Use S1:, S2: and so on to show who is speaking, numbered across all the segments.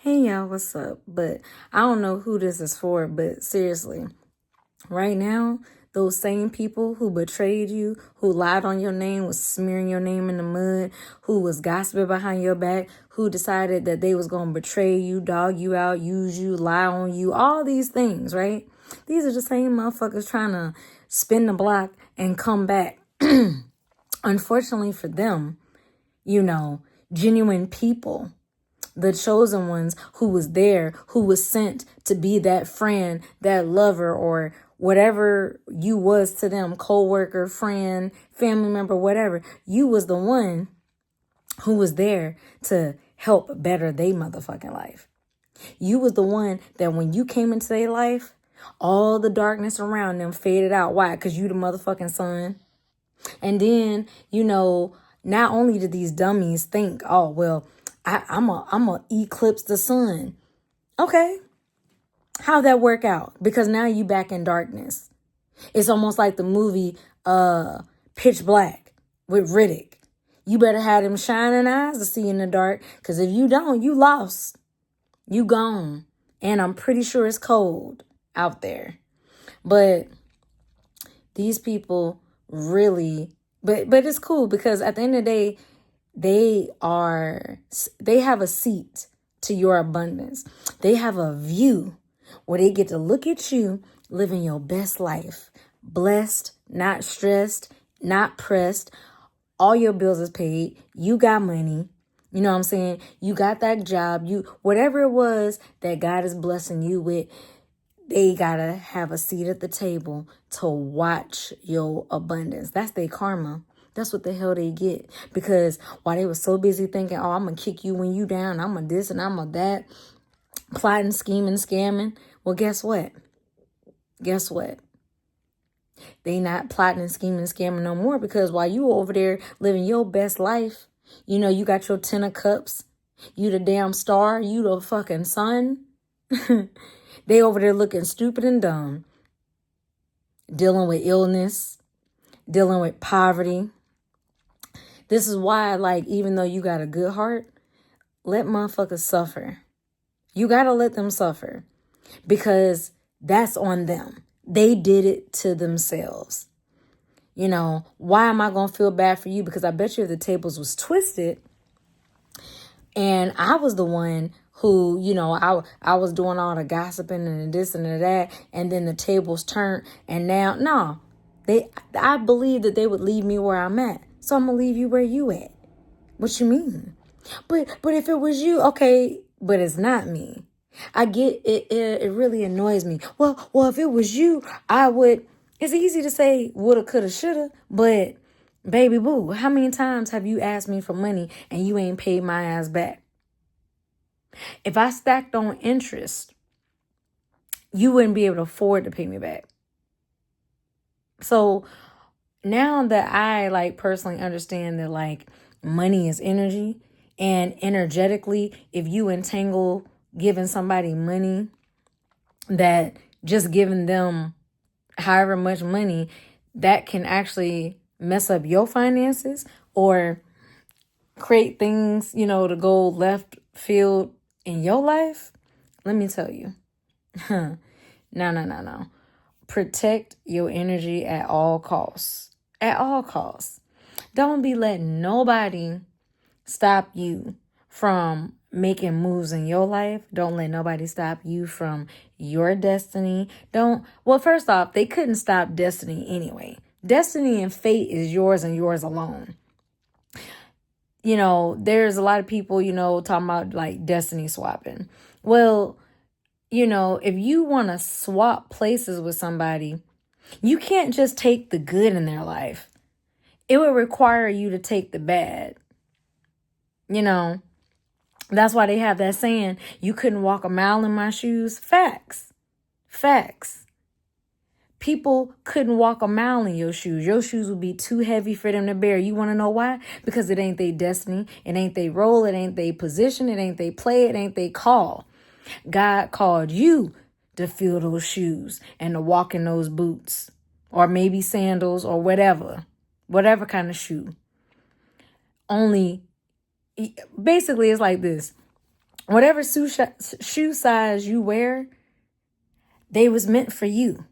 S1: Hey y'all, what's up? But I don't know who this is for, but seriously, right now, those same people who betrayed you, who lied on your name, was smearing your name in the mud, who was gossiping behind your back, who decided that they was going to betray you, dog you out, use you, lie on you, all these things, right? These are the same motherfuckers trying to spin the block and come back. Unfortunately for them, genuine people, the chosen ones who was there, who was sent to be that friend, that lover, or whatever you was to them, co-worker, friend, family member, whatever. You was the one who was there to help better their motherfucking life. You was the one that when you came into their life, all the darkness around them faded out. Why? Because you the motherfucking sun. And then, not only did these dummies think, oh, well, I'm a eclipse the sun. Okay. How'd that work out? Because now you back in darkness. It's almost like the movie Pitch Black with Riddick. You better have them shining eyes to see in the dark. Because if you don't, you lost. You gone. And I'm pretty sure it's cold out there. But these people really, but it's cool because at the end of the day, they have a seat to your abundance. They have a view where they get to look at you living your best life, blessed, not stressed, not pressed. All your bills is paid. You got money. You know what I'm saying? You got that job. Whatever it was that God is blessing you with, they gotta have a seat at the table to watch your abundance. That's their karma. That's what the hell they get. Because while they were so busy thinking, oh, I'm going to kick you when you down, I'm going to this and I'm going to that, plotting, scheming, scamming. Well, guess what? Guess what? They not plotting and scheming, scamming no more because while you over there living your best life, you got your 10 of cups, you the damn star, you the fucking sun. They over there looking stupid and dumb, dealing with illness, dealing with poverty. This is why, even though you got a good heart, let motherfuckers suffer. You got to let them suffer because that's on them. They did it to themselves. Why am I going to feel bad for you? Because I bet you if the tables was twisted and I was the one who, I was doing all the gossiping and this and that, and then the tables turned and now, no, I believe that they would leave me where I'm at. So I'm going to leave you where you at. What you mean? But if it was you, okay, but it's not me. I get it. It really annoys me. Well, if it was you, I would. It's easy to say woulda, coulda, shoulda, but baby boo, how many times have you asked me for money and you ain't paid my ass back? If I stacked on interest, you wouldn't be able to afford to pay me back. So now that I personally understand that money is energy, and energetically, if you entangle giving somebody money, that just giving them however much money, that can actually mess up your finances or create things, to go left field in your life. Let me tell you. No. Protect your energy at all costs. At all costs. Don't be letting nobody stop you from making moves in your life. Don't let nobody stop you from your destiny. First off, they couldn't stop destiny anyway. Destiny and fate is yours and yours alone. There's a lot of people, talking about destiny swapping. Well, if you want to swap places with somebody, you can't just take the good in their life. It would require you to take the bad. That's why they have that saying, you couldn't walk a mile in my shoes. Facts. People couldn't walk a mile in your shoes. Your shoes would be too heavy for them to bear. You want to know why? Because it ain't their destiny. It ain't their role. It ain't their position. It ain't their play. It ain't their call. God called you to fill those shoes and to walk in those boots or maybe sandals or whatever kind of shoe. Basically, it's like this. Whatever shoe size you wear, they was meant for you.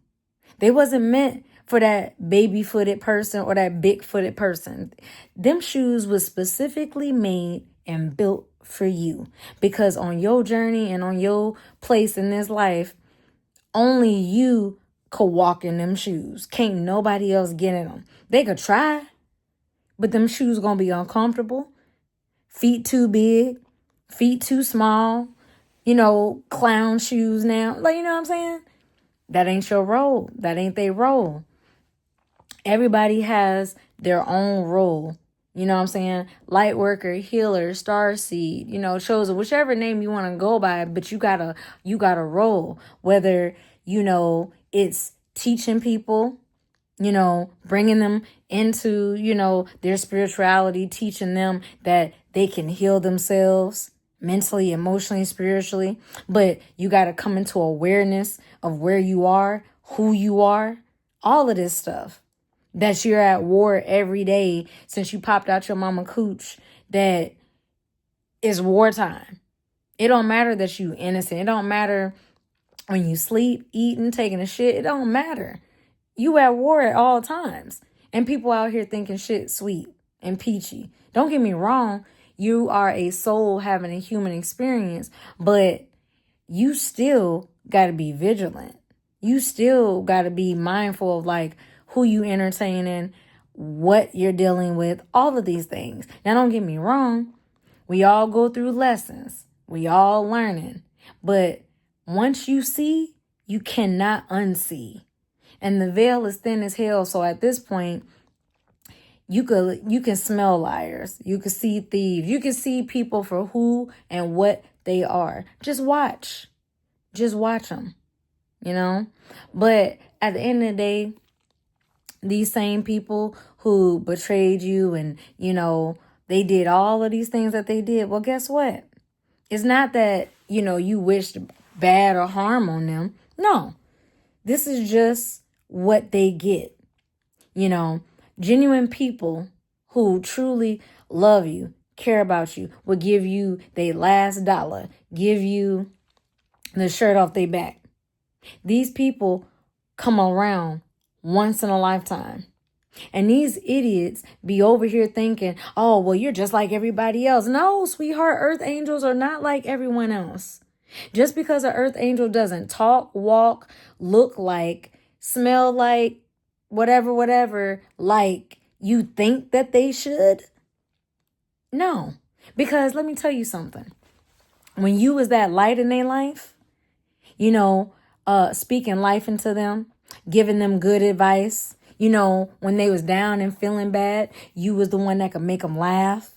S1: They wasn't meant for that baby-footed person or that big-footed person. Them shoes was specifically made and built for you. Because on your journey and on your place in this life, only you could walk in them shoes. Can't nobody else get in them. They could try, but them shoes gonna be uncomfortable. Feet too big, feet too small. Clown shoes now. Like, you know what I'm saying? That ain't your role. That ain't their role. Everybody has their own role. You know what I'm saying? Light worker, healer, starseed, chosen, whichever name you want to go by, but you got a role. Whether, it's teaching people, bringing them into, their spirituality, teaching them that they can heal themselves mentally, emotionally, spiritually. But you got to come into awareness of where you are, who you are, all of this stuff. That you're at war every day since you popped out your mama cooch, that is wartime. It don't matter that you innocent. It don't matter when you sleep, eating, taking a shit. It don't matter. You at war at all times. And people out here thinking shit sweet and peachy. Don't get me wrong. You are a soul having a human experience, but you still got to be vigilant. You still got to be mindful of like who you entertaining, what you're dealing with, all of these things. Now, don't get me wrong. We all go through lessons. We all learning. But once you see, you cannot unsee. And the veil is thin as hell. So at this point, you can smell liars. You can see thieves. You can see people for who and what they are. Just watch. Just watch them, But at the end of the day, these same people who betrayed you and, they did all of these things that they did. Well, guess what? It's not that, you wished bad or harm on them. No, this is just what they get. Genuine people who truly love you, care about you, will give you their last dollar, give you the shirt off their back. These people come around once in a lifetime. And these idiots be over here thinking, oh, well, you're just like everybody else. No, sweetheart, earth angels are not like everyone else. Just because an earth angel doesn't talk, walk, look like, smell like, whatever, like you think that they should. No, because let me tell you something. When you was that light in their life, speaking life into them, giving them good advice, when they was down and feeling bad, you was the one that could make them laugh.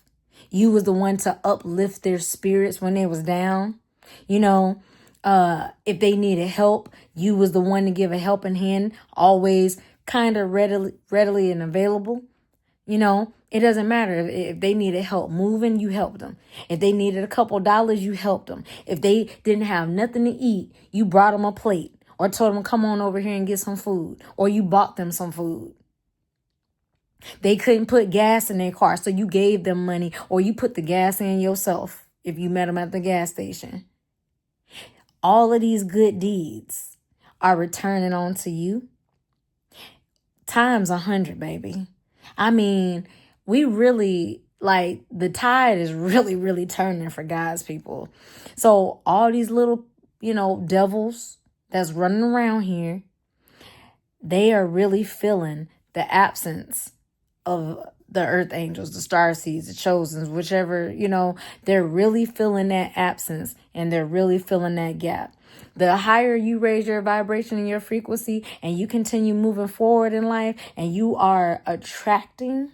S1: You was the one to uplift their spirits when they was down. If they needed help, you was the one to give a helping hand, always kind of readily and available. It doesn't matter if they needed help moving, you helped them. If they needed a couple dollars, you helped them. If they didn't have nothing to eat, you brought them a plate or told them, come on over here and get some food, or you bought them some food. They couldn't put gas in their car, so you gave them money, or you put the gas in yourself if you met them at the gas station. All of these good deeds are returning on to you times 100, baby. I mean, we really, like, the tide is really, really turning for God's people. So all these little, devils that's running around here, they are really feeling the absence of the earth angels, the starseeds, the chosens, whichever, they're really feeling that absence and they're really feeling that gap. The higher you raise your vibration and your frequency and you continue moving forward in life and you are attracting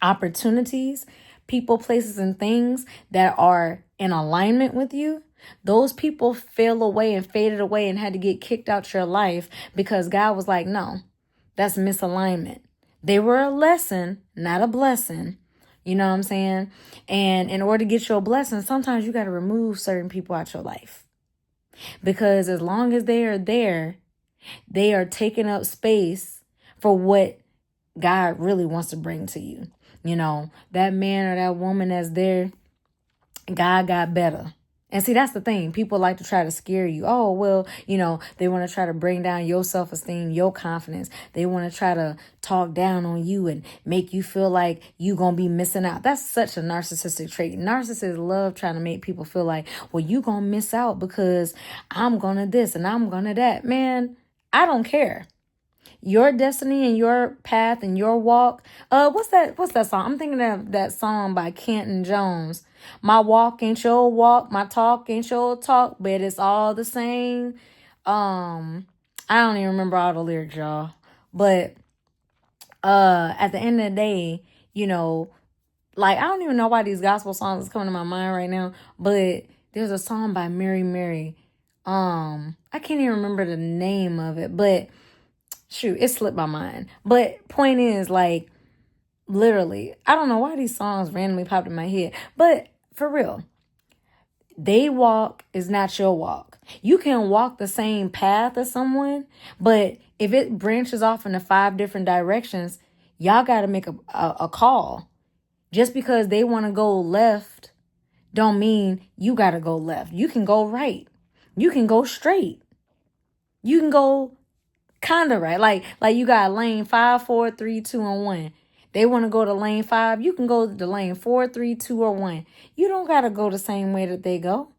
S1: opportunities, people, places, and things that are in alignment with you, those people fell away and faded away and had to get kicked out your life because God was like, no, that's misalignment. They were a lesson, not a blessing. You know what I'm saying? And in order to get your blessing, sometimes you got to remove certain people out your life. Because as long as they are there, they are taking up space for what God really wants to bring to you. That man or that woman that's there, God got better. And see, that's the thing. People like to try to scare you. Oh, well, they want to try to bring down your self-esteem, your confidence. They want to try to talk down on you and make you feel like you going to be missing out. That's such a narcissistic trait. Narcissists love trying to make people feel like, well, you going to miss out because I'm going to this and I'm going to that. Man, I don't care. Your destiny and your path and your walk. What's that song? I'm thinking of that song by Kenton Jones. My walk ain't your walk, my talk ain't your talk, but it's all the same. I don't even remember all the lyrics, y'all. But at the end of the day, like, I don't even know why these gospel songs is coming to my mind right now, but there's a song by Mary Mary. I can't even remember the name of it, but shoot, it slipped my mind. But point is, like, literally, I don't know why these songs randomly popped in my head, but for real, they walk is not your walk. You can walk the same path as someone, but if it branches off into 5 different directions, y'all got to make a call. Just because they want to go left don't mean you got to go left. You can go right. You can go straight. You can go kind of right. Like you got lane 5, 4, 3, 2, and 1. They want to go to lane 5. You can go to lane 4, 3, 2, or 1. You don't got to go the same way that they go.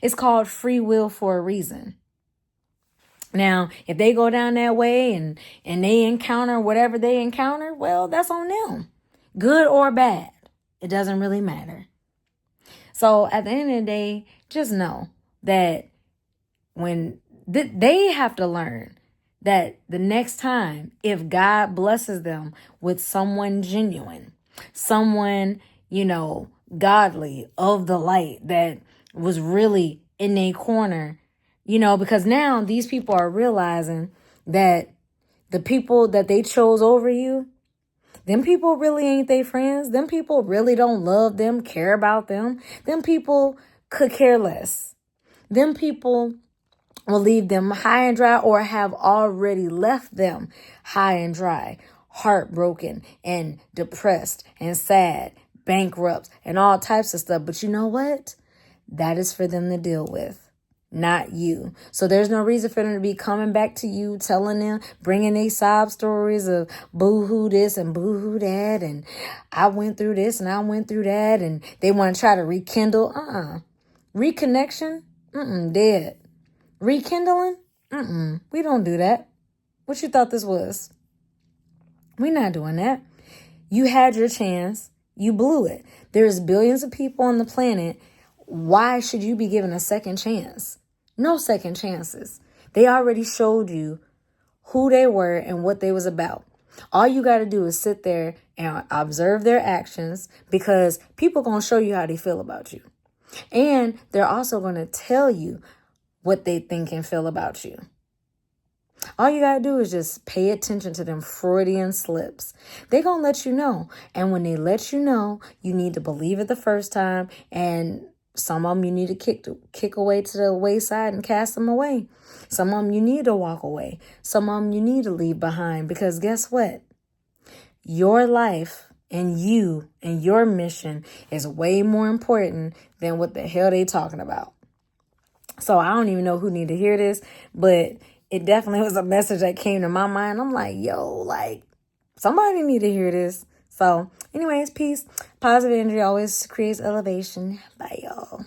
S1: It's called free will for a reason. Now, if they go down that way and they encounter whatever they encounter, well, that's on them. Good or bad. It doesn't really matter. So at the end of the day, just know that when they have to learn that the next time, if God blesses them with someone genuine, someone, godly, of the light, that was really in their corner, because now these people are realizing that the people that they chose over you, them people really ain't their friends. Them people really don't love them, care about them. Them people could care less. Them people will leave them high and dry, or have already left them high and dry, heartbroken and depressed and sad, bankrupt and all types of stuff. But you know what? That is for them to deal with, not you. So there's no reason for them to be coming back to you, telling them, bringing their sob stories of boo-hoo this and boo-hoo that, and I went through this and I went through that, and they want to try to rekindle. Reconnection? Dead. Rekindling? We don't do that. What you thought this was? We're not doing that. You had your chance. You blew it. There's billions of people on the planet. Why should you be given a second chance? No second chances. They already showed you who they were and what they was about. All you got to do is sit there and observe their actions, because people going to show you how they feel about you. And they're also going to tell you what they think and feel about you. All you got to do is just pay attention to them Freudian slips. They're going to let you know. And when they let you know, you need to believe it the first time. And some of them you need to kick away to the wayside and cast them away. Some of them you need to walk away. Some of them you need to leave behind. Because guess what? Your life and you and your mission is way more important than what the hell they talking about. So I don't even know who need to hear this, but it definitely was a message that came to my mind. I'm like, somebody need to hear this. So anyways, peace. Positive energy always creates elevation. Bye, y'all.